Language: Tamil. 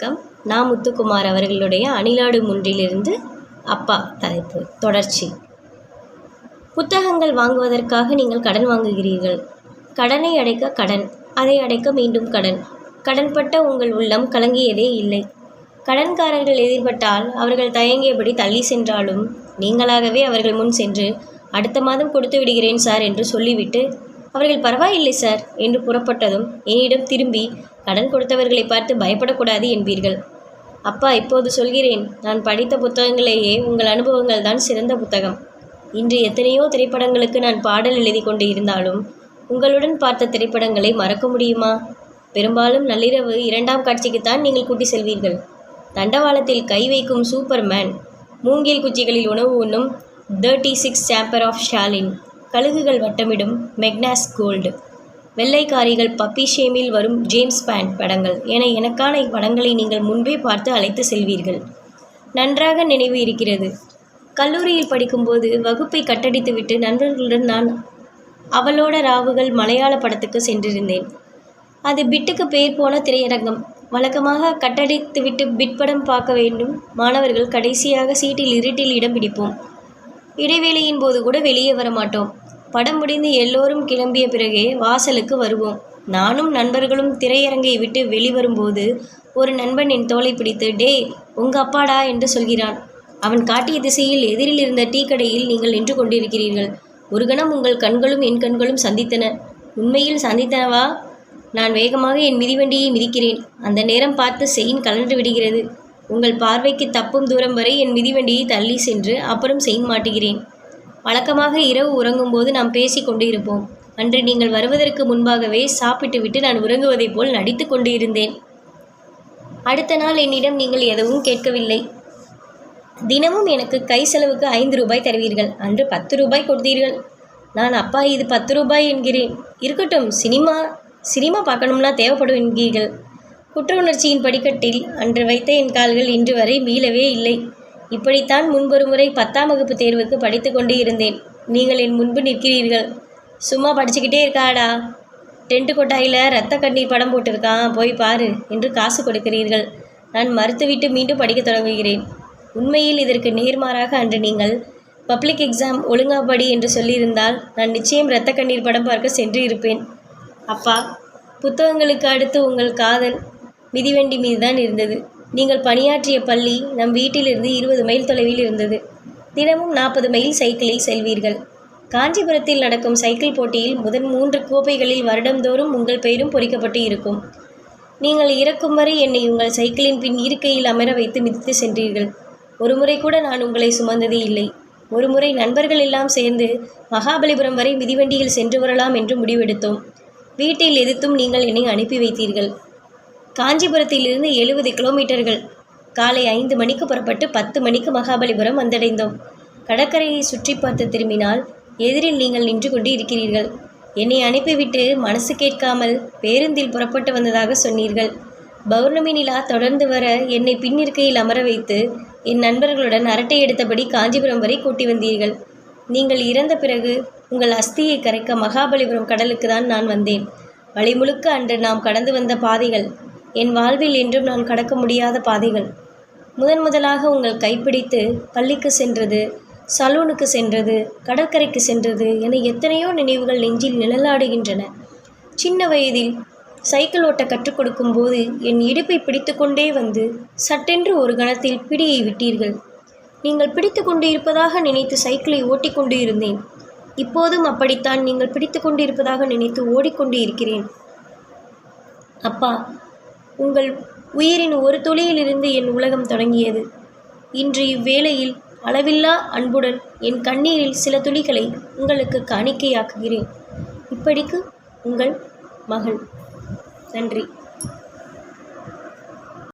வணக்கம். நான் முத்துக்குமார் அவர்களுடைய அணிலாடு முன்றிலிருந்து அப்பா தலைப்பு தொடர்ச்சி. புத்தகங்கள் வாங்குவதற்காக நீங்கள் கடன் வாங்குகிறீர்கள். கடனை அடைக்க கடன், அதை அடைக்க மீண்டும் கடன். கடன்பட்ட உங்கள் உள்ளம் கலங்கியதே இல்லை. கடன்காரர்கள் எதிர்பட்டால் அவர்கள் தயங்கியபடி தள்ளி சென்றாலும் நீங்களாகவே அவர்கள் முன் சென்று அடுத்த மாதம் கொடுத்து விடுகிறேன் சார் என்று சொல்லிவிட்டு அவர்கள் பரவாயில்லை சார் என்று புறப்பட்டதும் என்னிடம் திரும்பி கடன் கொடுத்தவர்களை பார்த்து பயப்படக்கூடாது என்பீர்கள். அப்பா, இப்போது சொல்கிறேன், நான் படித்த புத்தகங்களேயே உங்கள் அனுபவங்கள் தான் சிறந்த புத்தகம். இன்று எத்தனையோ திரைப்படங்களுக்கு நான் பாடல் எழுதி கொண்டு இருந்தாலும் உங்களுடன் பார்த்த திரைப்படங்களை மறக்க முடியுமா? பெரும்பாலும் நள்ளிரவு 2ஆம் காட்சிக்குத்தான் நீங்கள் கூட்டி செல்வீர்கள். தண்டவாளத்தில் கை வைக்கும் சூப்பர்மேன், மூங்கில் குச்சிகளில் உணவு உண்ணும் 36 சாம்பர் ஆஃப் ஷாலின், கழுகுகள் வட்டமிடும் மெக்னாஸ் கோல்டு, வெள்ளைக்காரிகள் பப்பி ஷேமில் வரும் ஜேம்ஸ் பாண்ட் படங்கள் என எனக்கான படங்களை நீங்கள் முன்பே பார்த்து அழைத்து செல்வீர்கள். நன்றாக நினைவு இருக்கிறது. கல்லூரியில் படிக்கும்போது வகுப்பை கட்டடித்துவிட்டு நண்பர்களுடன் நான் அவளோட ராவுகள் மலையாள படத்துக்கு சென்றிருந்தேன். அது பிட்டுக்கு பேர் போன திரையரங்கம். வழக்கமாக கட்டடித்துவிட்டு பிட் படம் பார்க்க வேண்டும் மாணவர்கள் கடைசியாக சீட்டில் இருட்டில் இடம் பிடிப்போம். இடைவேளையின் போது கூட வெளியே வரமாட்டோம். படம் முடிந்து எல்லோரும் கிளம்பிய பிறகே வாசலுக்கு வருவோம். நானும் நண்பர்களும் திரையரங்கை விட்டு வெளிவரும்போது ஒரு நண்பன் என் தோலை பிடித்து, டே உங்க அப்பாடா என்று சொல்கிறான். அவன் காட்டிய திசையில் எதிரில் இருந்த டீ கடையில் நீங்கள் நின்று கொண்டிருக்கிறீர்கள். ஒரு கணம் உங்கள் கண்களும் என் கண்களும் சந்தித்தன. உண்மையில் சந்தித்தனவா? நான் வேகமாக என் மிதிவண்டியை மிதிக்கிறேன். அந்த நேரம் பார்த்து செயின் கலன்று விடுகிறது. உங்கள் பார்வைக்கு தப்பும் தூரம் வரை என் மிதிவண்டியை தள்ளி சென்று அப்புறம் செயின் மாட்டுகிறேன். வழக்கமாக இரவு உறங்கும்போது நாம் பேசி கொண்டு இருப்போம். அன்று நீங்கள் வருவதற்கு முன்பாகவே சாப்பிட்டுவிட்டு நான் உறங்குவதைப் போல் நடித்து கொண்டு இருந்தேன். அடுத்த நாள் என்னிடம் நீங்கள் எதுவும் கேட்கவில்லை. தினமும் எனக்கு கை செலவுக்கு 5 ரூபாய் தருவீர்கள். அன்று 10 ரூபாய் கொடுத்தீர்கள். நான் அப்பா இது 10 ரூபாய் என்கிறேன். இருக்கட்டும், சினிமா பார்க்கணும்னா தேவைப்படும் என்கிறீர்கள். குற்ற உணர்ச்சியின் படிக்கட்டில் அன்று வைத்த என் கால்கள் இன்று வரை மீளவே இல்லை. இப்படித்தான் முன்பொரு முறை 10ஆம் வகுப்பு தேர்வுக்கு படித்து கொண்டு இருந்தேன். நீங்கள் என் முன்பு நிற்கிறீர்கள். சும்மா படிச்சுக்கிட்டே இருக்காடா, டென்ட் கொட்டாயில் ரத்த கண்ணீர் படம் போட்டிருக்கான், போய் பாரு என்று காசு கொடுக்கிறீர்கள். நான் மறுத்துவிட்டு மீண்டும் படிக்க தொடங்குகிறேன். உண்மையில் இதற்கு நேர்மாறாக அன்று நீங்கள் பப்ளிக் எக்ஸாம் ஒழுங்கா படி என்று சொல்லியிருந்தால் நான் நிச்சயம் ரத்த கண்ணீர் படம் பார்க்க சென்று இருப்பேன். அப்பா, புத்தகங்களுக்கு அடுத்து உங்கள் காதல் மிதிவண்டி மீதுதான் இருந்தது. நீங்கள் பணியாற்றிய பள்ளி நம் வீட்டிலிருந்து 20 மைல் தொலைவில் இருந்தது. தினமும் 40 மைல் சைக்கிளில் செல்வீர்கள். காஞ்சிபுரத்தில் நடக்கும் சைக்கிள் போட்டியில் முதல் 3 கோப்பைகளில் வருடந்தோறும் உங்கள் பெயரும் பொறிக்கப்பட்டு இருக்கும். நீங்கள் இறக்கும் வரை என்னை உங்கள் சைக்கிளின் பின் இருக்கையில் அமர வைத்து மிதித்து சென்றீர்கள். ஒரு முறை கூட நான் உங்களை சுமந்ததே இல்லை. ஒரு முறை நண்பர்கள் எல்லாம் சேர்ந்து மகாபலிபுரம் வரை மிதிவண்டியில் சென்று வரலாம் என்று முடிவெடுத்தோம். வீட்டில் எதிர்த்தும் நீங்கள் என்னை அனுப்பி வைத்தீர்கள். காஞ்சிபுரத்திலிருந்து 70 கிலோமீட்டர்கள். காலை 5 மணிக்கு புறப்பட்டு 10 மணிக்கு மகாபலிபுரம் வந்தடைந்தோம். கடற்கரையை சுற்றி பார்த்து திரும்பினால் எதிரில் நீங்கள் நின்று கொண்டு இருக்கிறீர்கள். என்னை அனுப்பிவிட்டு மனசு கேட்காமல் பேருந்தில் புறப்பட்டு வந்ததாக சொன்னீர்கள். பௌர்ணமி நிலா தொடர்ந்து வர என்னை பின்னிருக்கையில் அமர வைத்து என் நண்பர்களுடன் அரட்டை எடுத்தபடி காஞ்சிபுரம் வரை கூட்டி வந்தீர்கள். நீங்கள் இறந்த பிறகு உங்கள் அஸ்தியை கரைக்க மகாபலிபுரம் கடலுக்கு தான் நான் வந்தேன். வழி முழுக்க அன்று நாம் கடந்து வந்த பாதைகள் என் வாழ்வில் என்றும் நான் கடக்க முடியாத பாதைகள். முதலாக உங்கள் கைப்பிடித்து பள்ளிக்கு சென்றது, சலூனுக்கு சென்றது, கடற்கரைக்கு சென்றது என எத்தனையோ நினைவுகள் நெஞ்சில் நிழலாடுகின்றன. சின்ன வயதில் சைக்கிள் ஓட்ட கற்றுக் கொடுக்கும் போது என் இடுப்பை பிடித்து கொண்டே வந்து சட்டென்று ஒரு கணத்தில் பிடியை விட்டீர்கள். நீங்கள் பிடித்து கொண்டு இருப்பதாக நினைத்து சைக்கிளை ஓட்டிக்கொண்டு இருந்தேன். இப்போதும் அப்படித்தான் நீங்கள் பிடித்து கொண்டு இருப்பதாக நினைத்து ஓடிக்கொண்டு இருக்கிறேன். அப்பா, உங்கள் உயிரின் ஒரு துளியிலிருந்து என் உலகம் தொடங்கியது. இன்று இவ்வேளையில் அளவில்லா அன்புடன் என் கண்ணீரில் சில துளிகளை உங்களுக்கு காணிக்கையாக்குகிறேன். இப்படிக்கு உங்கள் மகள். நன்றி.